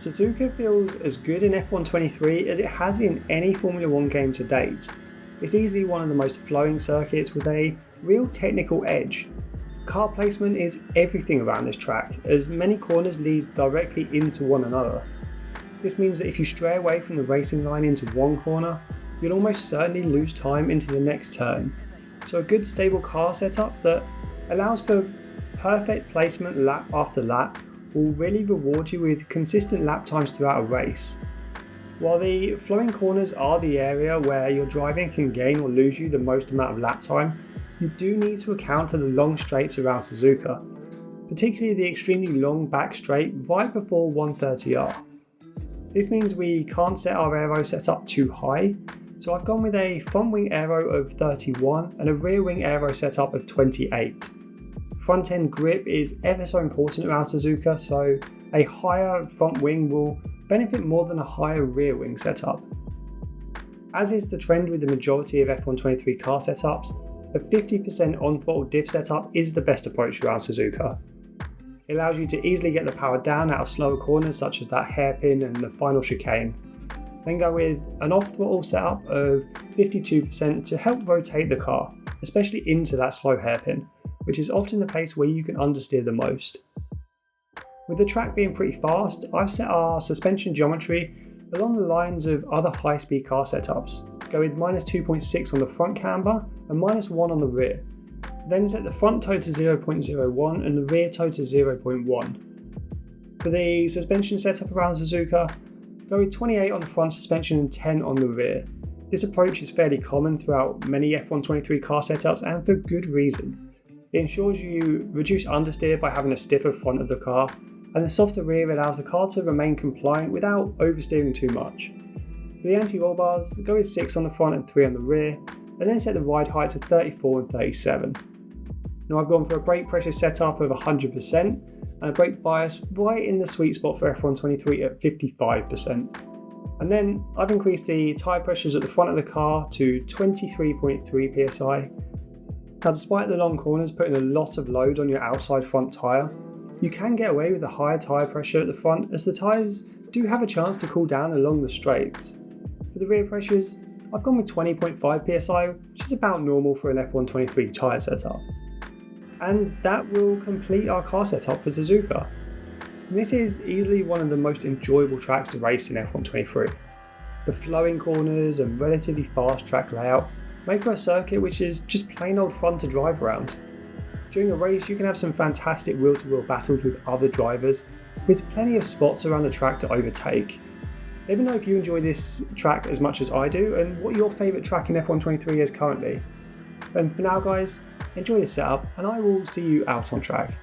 Suzuka feels as good in F123 as it has in any Formula 1 game to date. It's easily one of the most flowing circuits with a real technical edge. Car placement is everything around this track, as many corners lead directly into one another. This means that if you stray away from the racing line into one corner, you'll almost certainly lose time into the next turn. So a good stable car setup that allows for perfect placement lap after lap will really reward you with consistent lap times throughout a race. While the flowing corners are the area where your driving can gain or lose you the most amount of lap time, you do need to account for the long straights around Suzuka, particularly the extremely long back straight right before 130R. This means we can't set our aero setup too high, so I've gone with a front wing aero of 31 and a rear wing aero setup of 28. Front end grip is ever so important around Suzuka, so a higher front wing will benefit more than a higher rear wing setup. As is the trend with the majority of F123 car setups, a 50% on-throttle diff setup is the best approach around Suzuka. It allows you to easily get the power down out of slower corners such as that hairpin and the final chicane. Then go with an off-throttle setup of 52% to help rotate the car, especially into that slow hairpin, which is often the place where you can understeer the most. With the track being pretty fast, I've set our suspension geometry along the lines of other high-speed car setups. Go with -2.6 on the front camber and -1 on the rear. Then set the front toe to 0.01 and the rear toe to 0.1. For the suspension setup around Suzuka, go with 28 on the front suspension and 10 on the rear. This approach is fairly common throughout many F123 car setups and for good reason. It ensures you reduce understeer by having a stiffer front of the car, and the softer rear allows the car to remain compliant without oversteering too much. For the anti-roll bars, go with 6 on the front and 3 on the rear, and then set the ride height to 34 and 37. Now I've gone for a brake pressure setup of 100% and a brake bias right in the sweet spot for F123 at 55%. And then I've increased the tyre pressures at the front of the car to 23.3 psi. Now despite the long corners putting a lot of load on your outside front tyre, you can get away with a higher tyre pressure at the front as the tyres do have a chance to cool down along the straights. For the rear pressures, I've gone with 20.5 psi, which is about normal for an F123 tyre setup. And that will complete our car setup for Suzuka. And this is easily one of the most enjoyable tracks to race in F123. The flowing corners and relatively fast track layout make for a circuit which is just plain old fun to drive around. During a race you can have some fantastic wheel-to-wheel battles with other drivers, with plenty of spots around the track to overtake. Let me know if you enjoy this track as much as I do and what your favourite track in F123 is currently. And for now guys, enjoy the setup and I will see you out on track.